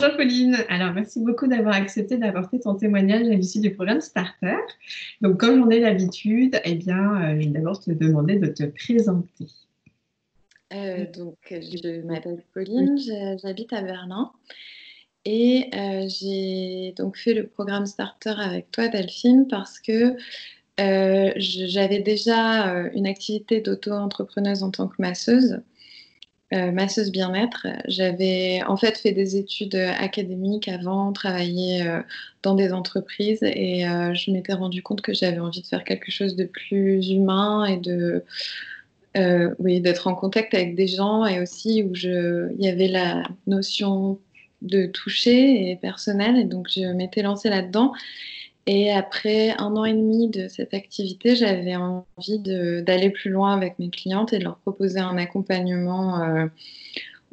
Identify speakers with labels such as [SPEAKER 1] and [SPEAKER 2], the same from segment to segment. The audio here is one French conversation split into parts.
[SPEAKER 1] Bonjour Pauline, alors merci beaucoup d'avoir accepté d'apporter ton témoignage à l'issue du programme Starter. Donc comme j'en ai l'habitude, je vais d'abord te demander de te présenter.
[SPEAKER 2] Je m'appelle Pauline, j'habite à Berlin et j'ai donc fait le programme Starter avec toi, Delphine, parce que j'avais déjà une activité d'auto-entrepreneuse en tant que masseuse, masseuse bien-être. J'avais en fait fait des études académiques avant, travaillé dans des entreprises et je m'étais rendu compte que j'avais envie de faire quelque chose de plus humain et oui, d'être en contact avec des gens et aussi il y avait la notion de toucher et personnel et donc je m'étais lancée là-dedans. Et après 1 an et demi de cette activité, j'avais envie d'aller plus loin avec mes clientes et de leur proposer un accompagnement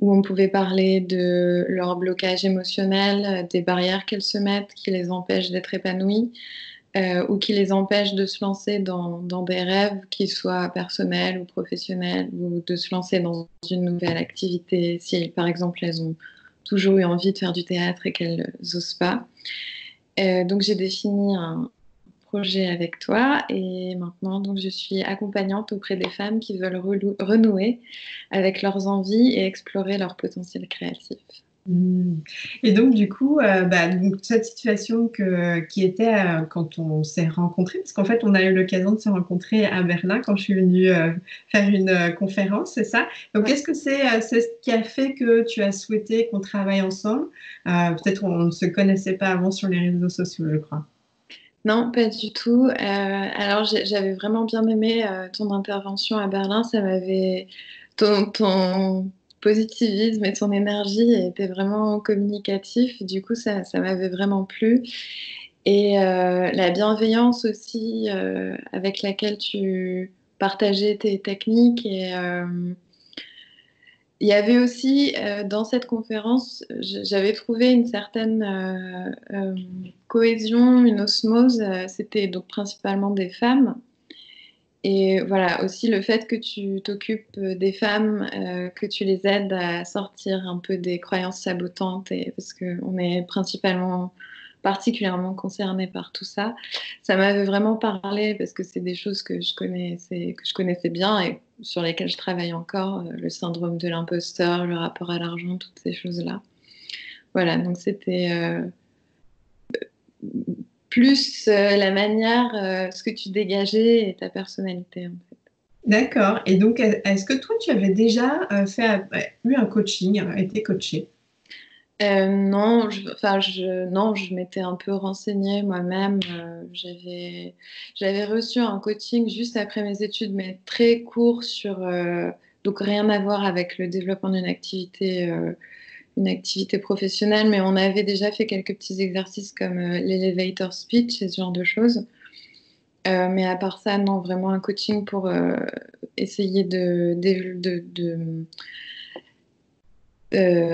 [SPEAKER 2] où on pouvait parler de leur blocage émotionnel, des barrières qu'elles se mettent qui les empêchent d'être épanouies ou qui les empêchent de se lancer dans des rêves, qu'ils soient personnels ou professionnels, ou de se lancer dans une nouvelle activité, si par exemple elles ont toujours eu envie de faire du théâtre et qu'elles n'osent pas. Donc j'ai défini un projet avec toi et maintenant donc je suis accompagnante auprès des femmes qui veulent renouer avec leurs envies et explorer leur potentiel créatif.
[SPEAKER 1] Hmm. Et donc du coup, donc, cette situation qui était quand on s'est rencontrés, parce qu'en fait on a eu l'occasion de se rencontrer à Berlin quand je suis venue faire une conférence, c'est ça? Donc
[SPEAKER 2] Ouais.
[SPEAKER 1] est-ce que c'est ce qui a fait que tu as souhaité qu'on travaille ensemble? Peut-être on ne se connaissait pas avant sur les réseaux sociaux, je crois.
[SPEAKER 2] Non, pas du tout. Alors, j'avais vraiment bien aimé ton intervention à Berlin. Ton positivisme et ton énergie étaient vraiment communicatifs. Du coup, ça m'avait vraiment plu. Et la bienveillance aussi avec laquelle tu partageais tes techniques il y avait aussi dans cette conférence, j'avais trouvé une certaine cohésion, une osmose. C'était donc principalement des femmes. Et voilà, aussi le fait que tu t'occupes des femmes, que tu les aides à sortir un peu des croyances sabotantes, et, parce qu'on est particulièrement concerné par tout ça. Ça m'avait vraiment parlé parce que c'est des choses que je connaissais bien et sur lesquelles je travaille encore, le syndrome de l'imposteur, le rapport à l'argent, toutes ces choses-là. Voilà, donc c'était plus la manière, ce que tu dégageais et ta personnalité, en fait.
[SPEAKER 1] D'accord. Et donc, est-ce que toi, tu avais déjà eu un coaching, été coaché?
[SPEAKER 2] Non, non, je m'étais un peu renseignée moi-même. J'avais reçu un coaching juste après mes études, mais très court donc rien à voir avec le développement une activité professionnelle, mais on avait déjà fait quelques petits exercices comme l'elevator speech et ce genre de choses. Mais à part ça, non, vraiment un coaching pour essayer de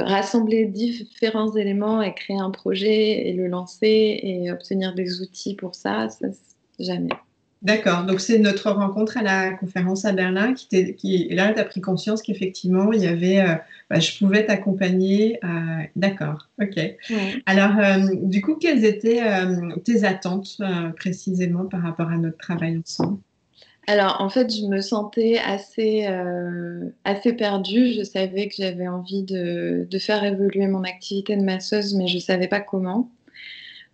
[SPEAKER 2] rassembler différents éléments et créer un projet et le lancer et obtenir des outils pour ça, jamais.
[SPEAKER 1] D'accord. Donc, c'est notre rencontre à la conférence à Berlin et là, tu as pris conscience qu'effectivement, il y avait, je pouvais t'accompagner. D'accord. OK.
[SPEAKER 2] Ouais.
[SPEAKER 1] Alors, du coup, quelles étaient tes attentes précisément par rapport à notre travail ensemble?
[SPEAKER 2] Alors, en fait, je me sentais assez perdue. Je savais que j'avais envie de faire évoluer mon activité de masseuse, mais je ne savais pas comment.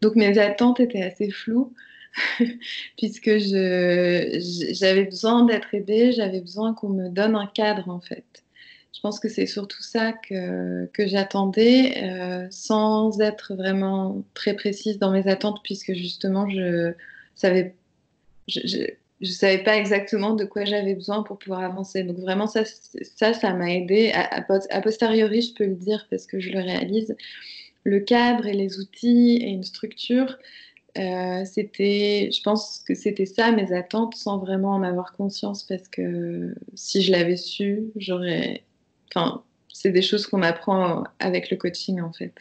[SPEAKER 2] Donc, mes attentes étaient assez floues, puisque j'avais besoin d'être aidée, j'avais besoin qu'on me donne un cadre, en fait. Je pense que c'est surtout ça que j'attendais, sans être vraiment très précise dans mes attentes, puisque justement, savais, je, je, je savais pas exactement de quoi j'avais besoin pour pouvoir avancer. Donc vraiment, ça m'a aidé. A posteriori, je peux le dire parce que je le réalise. Le cadre et les outils et une structure, je pense que c'était ça mes attentes sans vraiment en avoir conscience parce que si je l'avais su, enfin, c'est des choses qu'on apprend avec le coaching en fait.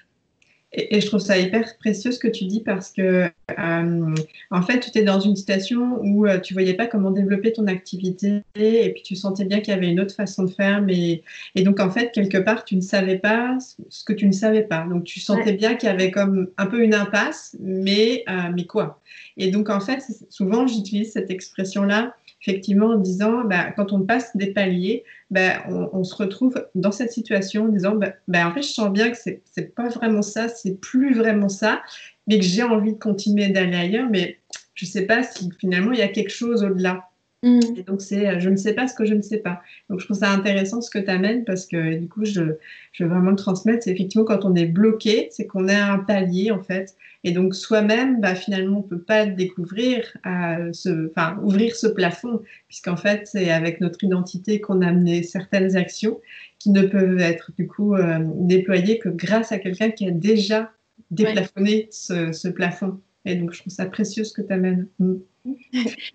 [SPEAKER 1] Et je trouve ça hyper précieux ce que tu dis parce que, en fait, tu étais dans une situation où tu voyais pas comment développer ton activité et puis tu sentais bien qu'il y avait une autre façon de faire. Et donc, en fait, quelque part, tu ne savais pas ce que tu ne savais pas. Donc, tu sentais
[SPEAKER 2] Ouais,
[SPEAKER 1] bien qu'il y avait comme un peu une impasse, mais quoi? Et donc, en fait, souvent, j'utilise cette expression-là, effectivement, en disant, bah, quand on passe des paliers, ben, on se retrouve dans cette situation en disant, ben, en fait, je sens bien que c'est pas vraiment ça, c'est plus vraiment ça, mais que j'ai envie de continuer d'aller ailleurs, mais je sais pas si finalement il y a quelque chose au-delà.
[SPEAKER 2] mm,
[SPEAKER 1] Et donc, je ne sais pas ce que je ne sais pas. Donc, je trouve ça intéressant ce que tu amènes parce que du coup, je veux vraiment le transmettre. C'est effectivement quand on est bloqué, c'est qu'on est à un palier en fait. Et donc, soi-même, bah, finalement, on ne peut pas découvrir, enfin, ouvrir ce plafond, puisqu'en fait, c'est avec notre identité qu'on a amené certaines actions qui ne peuvent être du coup déployées que grâce à quelqu'un qui a déjà
[SPEAKER 2] ouais.
[SPEAKER 1] déplafonné ce plafond. Et donc, je trouve ça précieux ce que tu amènes. Mm.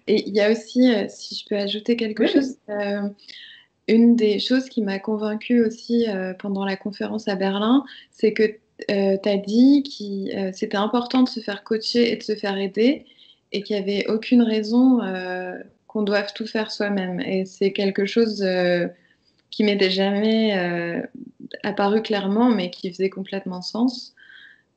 [SPEAKER 2] Et il y a aussi, si je peux ajouter quelque
[SPEAKER 1] Oui,
[SPEAKER 2] chose, une des choses qui m'a convaincue aussi pendant la conférence à Berlin, c'est que tu as dit que c'était important de se faire coacher et de se faire aider et qu'il n'y avait aucune raison qu'on doive tout faire soi-même. Et c'est quelque chose qui m'était jamais apparu clairement, mais qui faisait complètement sens.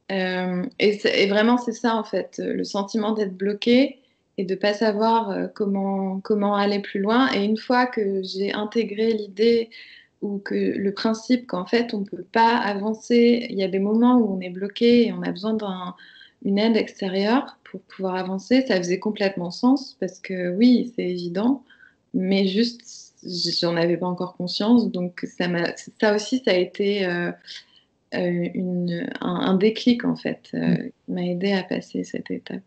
[SPEAKER 2] Et vraiment, c'est ça, en fait, le sentiment d'être bloqué et de pas savoir comment aller plus loin. Et une fois que j'ai intégré l'idée ou que le principe qu'en fait, on peut pas avancer, il y a des moments où on est bloqué et on a besoin d'une aide extérieure pour pouvoir avancer, ça faisait complètement sens parce que oui, c'est évident, mais juste, j'en avais pas encore conscience. Donc, ça aussi, ça a été un déclic en fait qui m'a aidé à passer cette étape.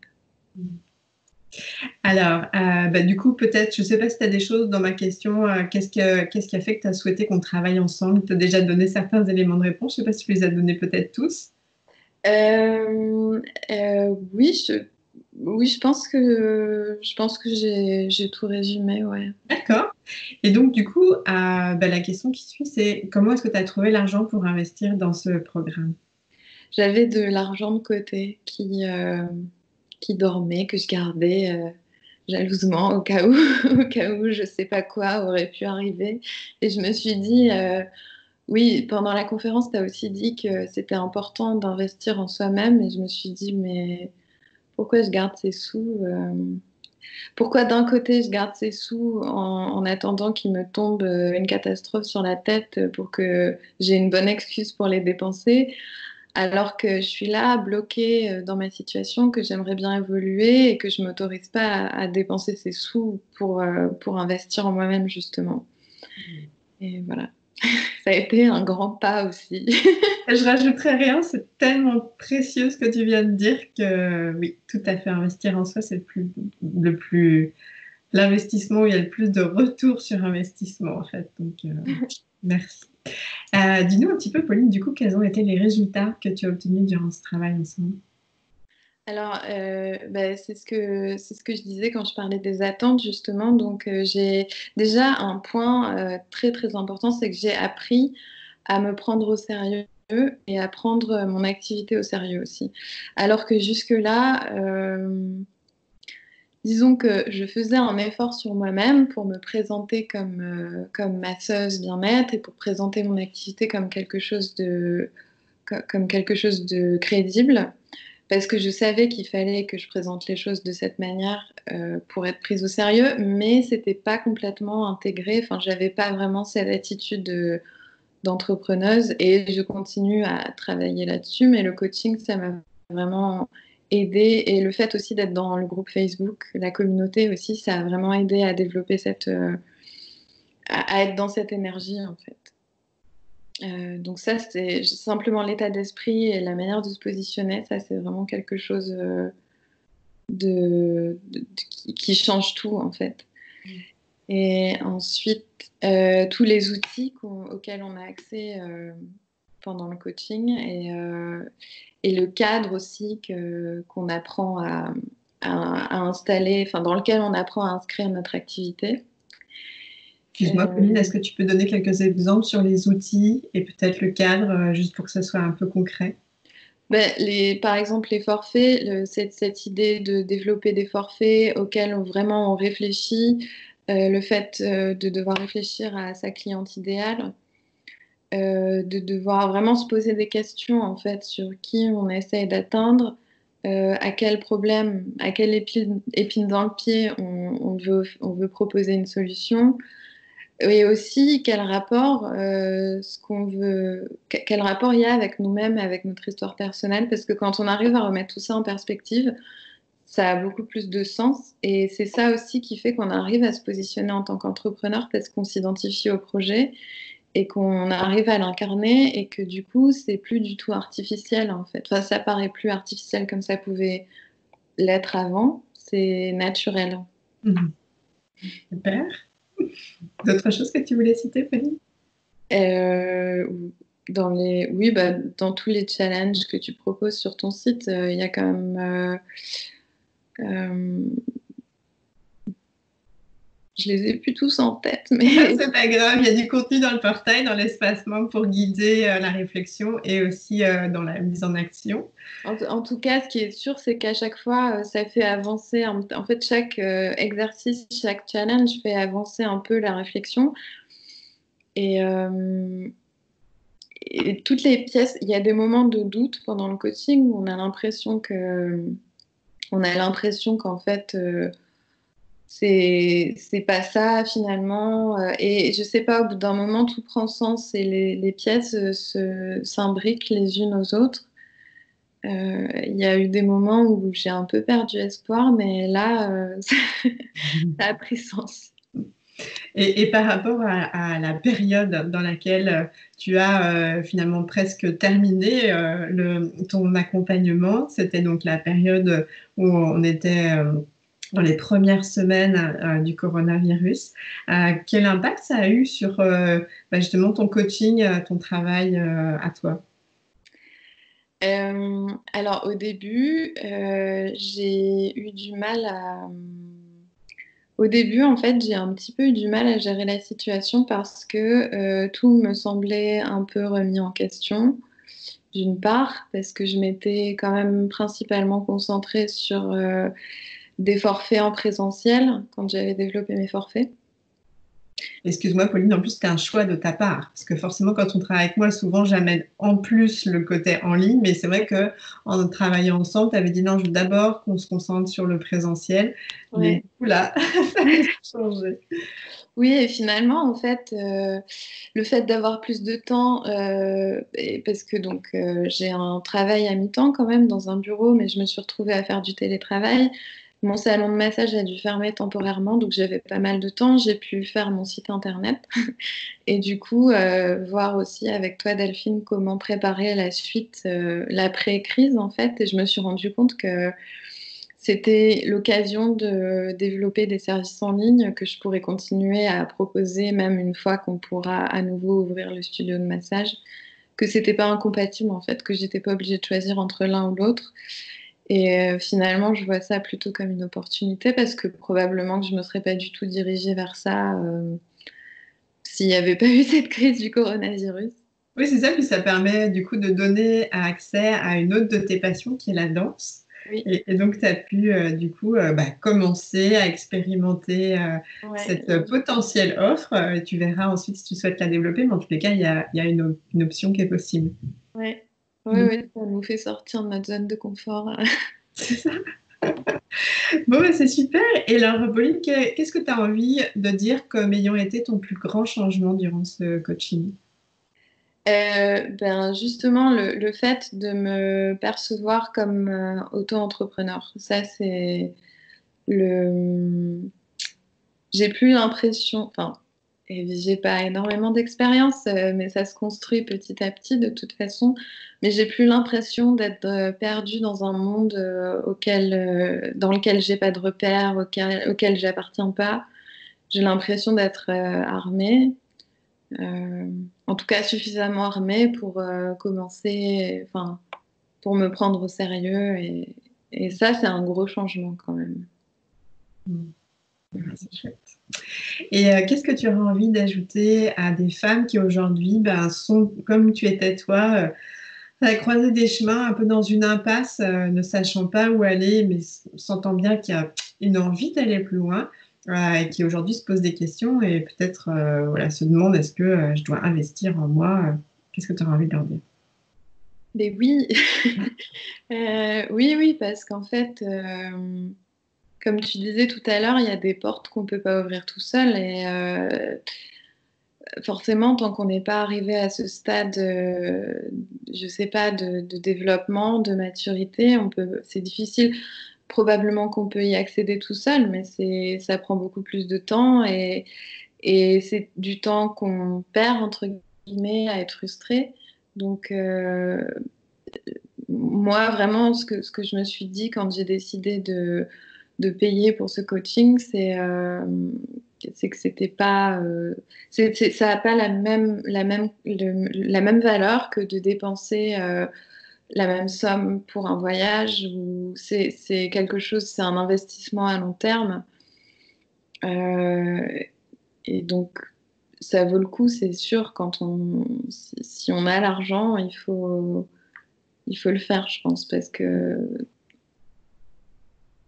[SPEAKER 1] Alors, bah, du coup, peut-être, je ne sais pas si tu as des choses dans ma question. Qu'est-ce qui a fait que tu as souhaité qu'on travaille ensemble? Tu as déjà donné certains éléments de réponse. Je ne sais pas si tu les as donnés peut-être tous.
[SPEAKER 2] Euh, oui, oui, je pense que j'ai tout résumé, ouais.
[SPEAKER 1] D'accord. Et donc, du coup, bah, la question qui suit, c'est comment est-ce que tu as trouvé l'argent pour investir dans ce programme?
[SPEAKER 2] J'avais de l'argent de côté qui dormait, que je gardais jalousement au cas où, au cas où je sais pas quoi aurait pu arriver. Et je me suis dit, oui, pendant la conférence, tu as aussi dit que c'était important d'investir en soi-même. Et je me suis dit, mais pourquoi je garde ces sous pourquoi d'un côté je garde ces sous en attendant qu'il me tombe une catastrophe sur la tête pour que j'ai une bonne excuse pour les dépenser, alors que je suis là bloquée dans ma situation, que j'aimerais bien évoluer et que je m'autorise pas à dépenser ces sous pour investir en moi-même justement. Et voilà, ça a été un grand pas aussi.
[SPEAKER 1] Et je rajouterai rien, c'est tellement précieux ce que tu viens de dire que oui, tout à fait, investir en soi, c'est l'investissement où il y a le plus de retour sur investissement en fait. Donc, merci. Dis-nous un petit peu, Pauline, du coup, quels ont été les résultats que tu as obtenus durant ce travail ensemble?
[SPEAKER 2] Alors, bah, c'est ce que je disais quand je parlais des attentes, justement. Donc, j'ai déjà un point très, très important, c'est que j'ai appris à me prendre au sérieux et à prendre mon activité au sérieux aussi. Alors que jusque-là, disons que je faisais un effort sur moi-même pour me présenter comme masseuse bien-être et pour présenter mon activité comme quelque chose de crédible parce que je savais qu'il fallait que je présente les choses de cette manière pour être prise au sérieux, mais c'était pas complètement intégré. Enfin, j'avais pas vraiment cette attitude d'entrepreneuse et je continue à travailler là-dessus. Mais le coaching, ça m'a vraiment aidé et le fait aussi d'être dans le groupe Facebook, la communauté aussi, ça a vraiment aidé à développer à être dans cette énergie en fait. Donc ça, c'est simplement l'état d'esprit et la manière de se positionner. Ça, c'est vraiment quelque chose qui change tout en fait. Et ensuite, tous les outils auxquels on a accès pendant le coaching et le cadre aussi qu'on apprend à installer, enfin dans lequel on apprend à inscrire notre activité.
[SPEAKER 1] Excuse-moi, Pauline, est-ce que tu peux donner quelques exemples sur les outils et peut-être le cadre, juste pour que ce soit un peu concret?
[SPEAKER 2] Par exemple, les forfaits, cette idée de développer des forfaits auxquels vraiment on réfléchit, le fait de devoir réfléchir à sa cliente idéale, de devoir vraiment se poser des questions en fait sur qui on essaye d'atteindre, à quel problème, à quelle épine dans le pied on veut proposer une solution. Et aussi, quel rapport il y a avec nous-mêmes, avec notre histoire personnelle, parce que quand on arrive à remettre tout ça en perspective, ça a beaucoup plus de sens. Et c'est ça aussi qui fait qu'on arrive à se positionner en tant qu'entrepreneur, parce qu'on s'identifie au projet et qu'on arrive à l'incarner, et que du coup, c'est plus du tout artificiel, en fait. Enfin, ça paraît plus artificiel comme ça pouvait l'être avant. C'est naturel.
[SPEAKER 1] Mhm. Super. D'autres choses que tu voulais citer, Pauline?
[SPEAKER 2] Euh, oui, dans tous les challenges que tu proposes sur ton site, il y a quand même. Euh, je les ai plus tous en tête, mais
[SPEAKER 1] C'est pas grave, il y a du contenu dans le portail, dans l'espace membre pour guider la réflexion et aussi dans la mise en action.
[SPEAKER 2] en tout cas, ce qui est sûr, c'est qu'à chaque fois, ça fait avancer. En fait, chaque exercice, chaque challenge fait avancer un peu la réflexion. Et, euh, et toutes les pièces, il y a des moments de doute pendant le coaching où on a l'impression qu'en fait. C'est pas ça finalement. Et je sais pas, au bout d'un moment, tout prend sens et les pièces s'imbriquent les unes aux autres. Il y a eu des moments où j'ai un peu perdu espoir, mais là, ça a pris sens.
[SPEAKER 1] Et par rapport à la période dans laquelle tu as finalement presque terminé ton accompagnement, c'était donc la période où on était dans les premières semaines du coronavirus. Quel impact ça a eu sur justement ton coaching, ton travail à toi?
[SPEAKER 2] Alors au début, j'ai eu du mal à... Au début, en fait, j'ai un petit peu eu du mal à gérer la situation parce que tout me semblait un peu remis en question. D'une part, parce que je m'étais quand même principalement concentrée sur des forfaits en présentiel quand j'avais développé mes forfaits.
[SPEAKER 1] Excuse-moi, Pauline, en plus, c'était un choix de ta part. Parce que forcément, quand on travaille avec moi, souvent, j'amène en plus le côté en ligne. Mais c'est vrai que en travaillant ensemble, tu avais dit non, je veux d'abord qu'on se concentre sur le présentiel. Mais du
[SPEAKER 2] Ouais.
[SPEAKER 1] coup, là, ça a changé.
[SPEAKER 2] Oui, et finalement, en fait, le fait d'avoir plus de temps, parce que donc j'ai un travail à mi-temps quand même dans un bureau, mais je me suis retrouvée à faire du télétravail. Mon salon de massage a dû fermer temporairement, donc j'avais pas mal de temps. J'ai pu faire mon site internet et du coup voir aussi avec toi, Delphine, comment préparer la suite, l'après-crise en fait. Et je me suis rendu compte que c'était l'occasion de développer des services en ligne que je pourrais continuer à proposer même une fois qu'on pourra à nouveau ouvrir le studio de massage, que c'était pas incompatible en fait, que j'étais pas obligée de choisir entre l'un ou l'autre. Et finalement, je vois ça plutôt comme une opportunité parce que probablement que je me serais pas du tout dirigée vers ça s'il n'y avait pas eu cette crise du coronavirus.
[SPEAKER 1] Oui, c'est ça. Puis ça permet du coup de donner accès à une autre de tes passions qui est la danse.
[SPEAKER 2] Oui,
[SPEAKER 1] Et donc, tu as pu du coup commencer à expérimenter cette
[SPEAKER 2] ouais,
[SPEAKER 1] potentielle offre. Tu verras ensuite si tu souhaites la développer. Mais en tous les cas, il y a une option qui est possible.
[SPEAKER 2] ouais, ouais,
[SPEAKER 1] Donc,
[SPEAKER 2] ouais, ça nous fait sortir de notre zone de confort.
[SPEAKER 1] c'est ça. Bon, bah, c'est super. Et alors, Pauline, qu'est-ce que tu as envie de dire comme ayant été ton plus grand changement durant ce coaching?
[SPEAKER 2] Ben justement, le fait de me percevoir comme auto-entrepreneur, ça c'est le... J'ai plus l'impression, enfin, et j'ai pas énormément d'expérience, mais ça se construit petit à petit de toute façon, mais j'ai plus l'impression d'être perdue dans un monde dans lequel j'ai pas de repères, auquel j'appartiens pas. J'ai l'impression d'être armée en tout cas suffisamment armée pour commencer, enfin, pour me prendre au sérieux. Et ça, c'est un gros changement quand même.
[SPEAKER 1] Hmm. Ah, c'est chouette. Et qu'est-ce que tu aurais envie d'ajouter à des femmes qui aujourd'hui sont, comme tu étais toi, as croisé des chemins un peu dans une impasse, ne sachant pas où aller, mais sentant bien qu'il y a une envie d'aller plus loin, et qui aujourd'hui se pose des questions et peut-être voilà, se demande est-ce que je dois investir en moi? Qu'est-ce que tu auras envie de leur dire?
[SPEAKER 2] Mais oui, oui, oui, parce qu'en fait, comme tu disais tout à l'heure, il y a des portes qu'on ne peut pas ouvrir tout seul et forcément, tant qu'on n'est pas arrivé à ce stade, je sais pas, de développement, de maturité, c'est difficile. Probablement qu'on peut y accéder tout seul, mais ça prend beaucoup plus de temps et c'est du temps qu'on perd, entre guillemets, à être frustré. Donc, moi, vraiment, ce que je me suis dit quand j'ai décidé de payer pour ce coaching, c'est que c'était pas, ça n'a pas la même valeur que de dépenser la même somme pour un voyage ou c'est quelque chose, c'est un investissement à long terme. Euh, et donc, ça vaut le coup, c'est sûr, si on a l'argent, il faut le faire, je pense, parce que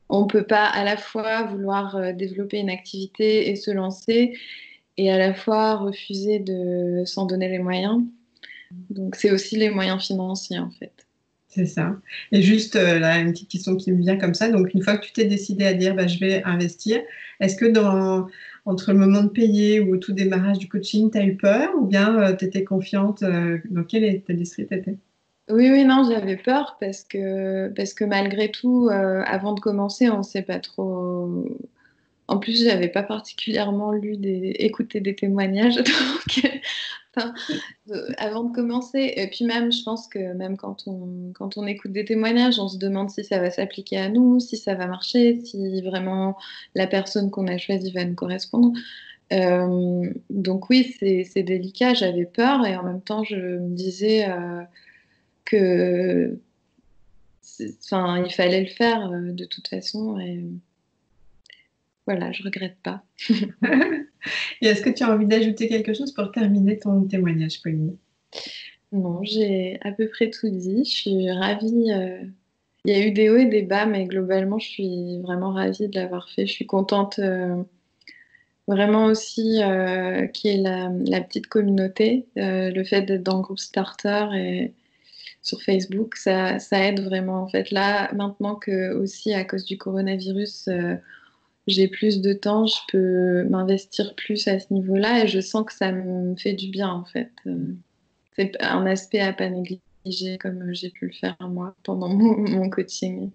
[SPEAKER 2] on peut pas à la fois vouloir développer une activité et se lancer et à la fois refuser de s'en donner les moyens. Donc, c'est aussi les moyens financiers, en fait.
[SPEAKER 1] C'est ça. Et juste là, une petite question qui me vient comme ça. Donc, une fois que tu t'es décidé à dire, bah, je vais investir, est-ce que entre le moment de payer ou au tout démarrage du coaching, tu as eu peur ou bien tu étais confiante? Dans quel état d'esprit tu étais?
[SPEAKER 2] Oui, oui, non, j'avais peur parce que malgré tout, avant de commencer, on ne sait pas trop. En plus, j'avais pas particulièrement écouté des témoignages, donc enfin, avant de commencer. Et puis même, je pense que même quand on écoute des témoignages, on se demande si ça va s'appliquer à nous, si ça va marcher, si vraiment la personne qu'on a choisie va nous correspondre. Donc oui, c'est délicat. J'avais peur et en même temps, je me disais que, enfin, il fallait le faire de toute façon. Et voilà, je regrette pas.
[SPEAKER 1] Et est-ce que tu as envie d'ajouter quelque chose pour terminer ton témoignage, Pauline?
[SPEAKER 2] Non, j'ai à peu près tout dit. Je suis ravie. Il y a eu des hauts et des bas, mais globalement, je suis vraiment ravie de l'avoir fait. Je suis contente vraiment aussi qu'il y ait la petite communauté. Le fait d'être dans le groupe Starter et sur Facebook, ça aide vraiment. En fait, là, maintenant que aussi à cause du coronavirus, j'ai plus de temps, je peux m'investir plus à ce niveau-là et je sens que ça me fait du bien, en fait. C'est un aspect à pas négliger comme j'ai pu le faire moi pendant mon coaching.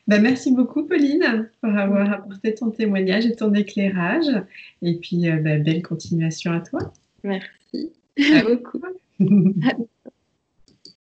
[SPEAKER 1] Ben, merci beaucoup, Pauline, pour avoir apporté ton témoignage et ton éclairage. Et puis, belle continuation à toi.
[SPEAKER 2] Merci
[SPEAKER 1] À
[SPEAKER 2] beaucoup.
[SPEAKER 1] bientôt.